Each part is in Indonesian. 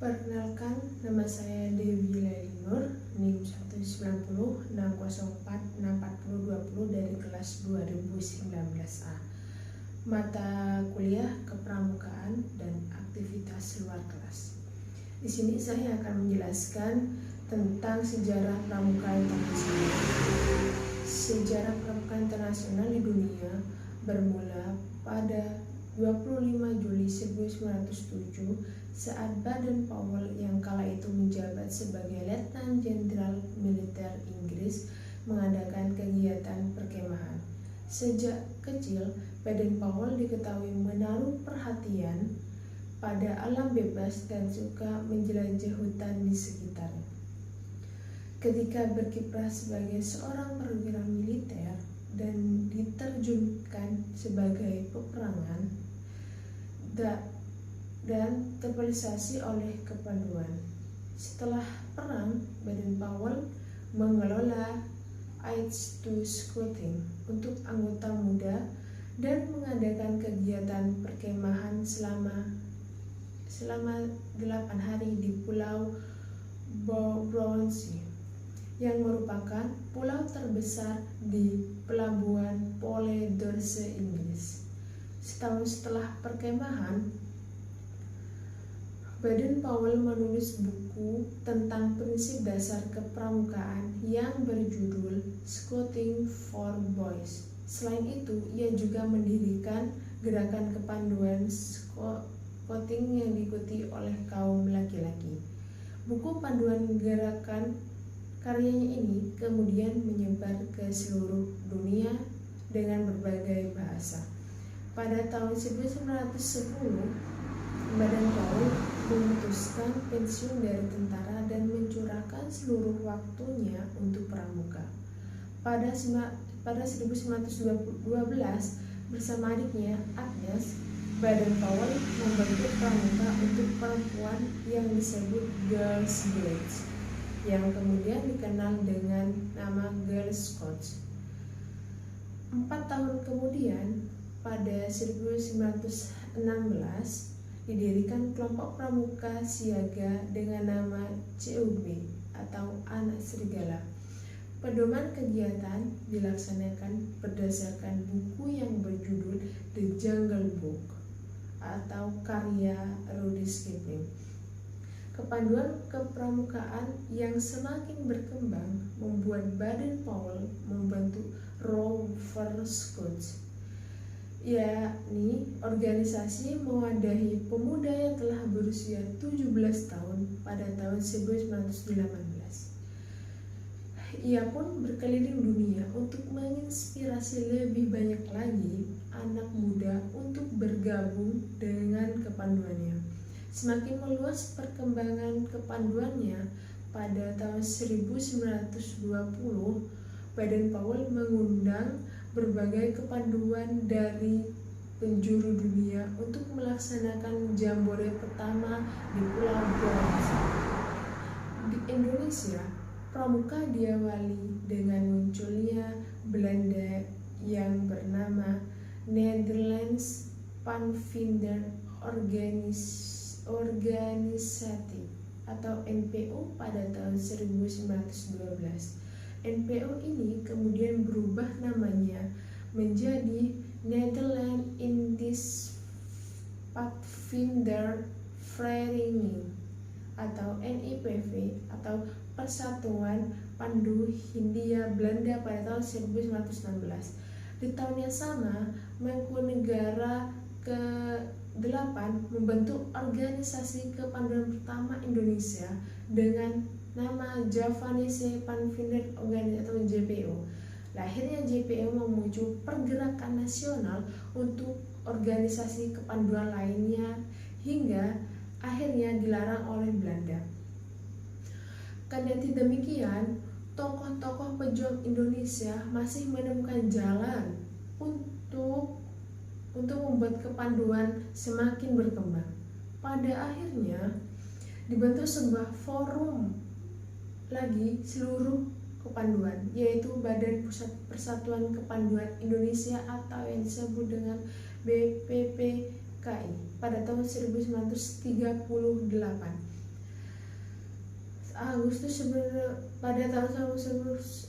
Perkenalkan, nama saya Dewi Lailinur, NIM 19060464020 dari kelas 2019A. Mata kuliah Kepramukaan dan Aktivitas Luar Kelas. Di sini saya akan menjelaskan tentang sejarah pramuka internasional. Sejarah pramuka internasional di dunia bermula pada 25 Juli 1907 saat Baden-Powell yang kala itu menjabat sebagai Letnan Jenderal Militer Inggris mengadakan kegiatan perkemahan. Sejak kecil, Baden-Powell diketahui menaruh perhatian pada alam bebas dan suka menjelajah hutan di sekitarnya. Ketika berkiprah sebagai seorang perwira militer dan diterjunkan sebagai peperangan dan terpolarisasi oleh kepanduan. Setelah perang, Baden-Powell mengelola Aids to Scouting untuk anggota muda dan mengadakan kegiatan perkemahan selama 8 hari di Pulau Brownsea yang merupakan pulau terbesar di pelabuhan Poole d'Orsay, Inggris. Setahun setelah perkemahan, Baden-Powell menulis buku tentang prinsip dasar kepramukaan yang berjudul Scouting for Boys. Selain itu, ia juga mendirikan gerakan kepanduan scouting yang diikuti oleh kaum laki-laki. Buku panduan gerakan karyanya ini kemudian menyebar ke seluruh dunia dengan berbagai bahasa. Pada tahun 1910, Baden-Powell memutuskan pensiun dari tentara dan mencurahkan seluruh waktunya untuk pramuka. Pada 1912, bersama adiknya Agnes, Baden-Powell membentuk pramuka untuk perempuan yang disebut Girls Guides, yang kemudian dikenal dengan nama Girl Scouts. 4 tahun kemudian, pada 1916, didirikan kelompok pramuka siaga dengan nama CUB atau Anak Serigala. Pedoman kegiatan dilaksanakan berdasarkan buku yang berjudul The Jungle Book atau karya Rudyard Kipling. Kepanduan kepramukaan yang semakin berkembang membuat Baden-Powell membentuk Rover Scouts, yakni organisasi mewadahi pemuda yang telah berusia 17 tahun pada tahun 1918. Ia pun berkeliling dunia untuk menginspirasi lebih banyak lagi anak muda untuk bergabung dengan kepanduannya. Semakin meluas perkembangan kepanduannya, pada tahun 1920, Baden-Powell mengundang berbagai kepanduan dari penjuru dunia untuk melaksanakan jambore pertama di Pulau Brownsea. Di Indonesia, pramuka diawali dengan munculnya Belanda yang bernama Nederlands Panvinder Organisatie atau NPO pada tahun 1912. NPO ini kemudian berubah namanya menjadi Nederland Indisch Padvinder Vereniging atau NIPV atau Persatuan Pandu Hindia Belanda pada tahun 1916. Di tahun yang sama, Mangkunegara ke-8 membentuk organisasi kepanduan pertama Indonesia dengan nama Javanese Panvinder Organisatie atau JPO. Lahirnya JPO memicu pergerakan nasional untuk organisasi kepanduan lainnya hingga akhirnya dilarang oleh Belanda. Kendati demikian, tokoh-tokoh pejuang Indonesia masih menemukan jalan untuk membuat kepanduan semakin berkembang. Pada akhirnya dibentuk sebuah forum lagi seluruh kepanduan, yaitu Badan Pusat Persatuan Kepanduan Indonesia atau yang disebut dengan BPPKI pada tahun 1938. pada tahun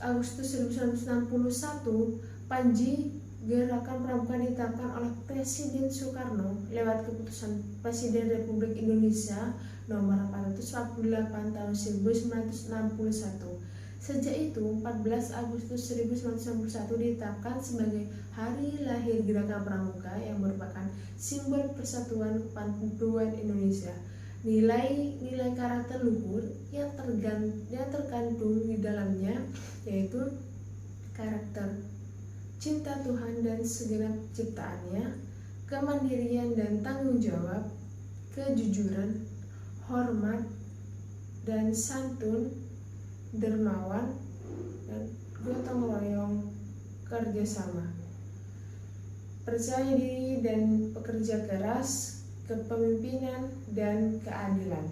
Agustus 1961, Panji Gerakan Pramuka ditetapkan oleh Presiden Soekarno lewat keputusan Presiden Republik Indonesia nomor 448 tahun 1961. Sejak itu, 14 Agustus 1961 ditetapkan sebagai hari lahir Gerakan Pramuka yang merupakan simbol persatuan kepanduan Indonesia. Nilai-nilai karakter luhur yang terkandung di dalamnya yaitu karakter cinta Tuhan dan segenap ciptaannya, kemandirian dan tanggung jawab, kejujuran, hormat dan santun, dermawan, dan gotong royong kerjasama, percaya diri dan pekerja keras, kepemimpinan dan keadilan,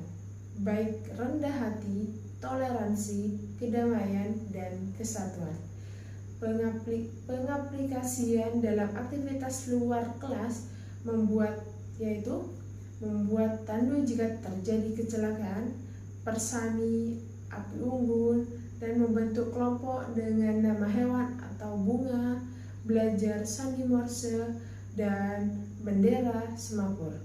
baik rendah hati, toleransi, kedamaian, dan kesatuan. Pengaplikasian dalam aktivitas luar kelas membuat tandu jika terjadi kecelakaan, persami, api unggun, dan membentuk kelompok dengan nama hewan atau bunga, belajar sandi Morse, dan bendera semapur.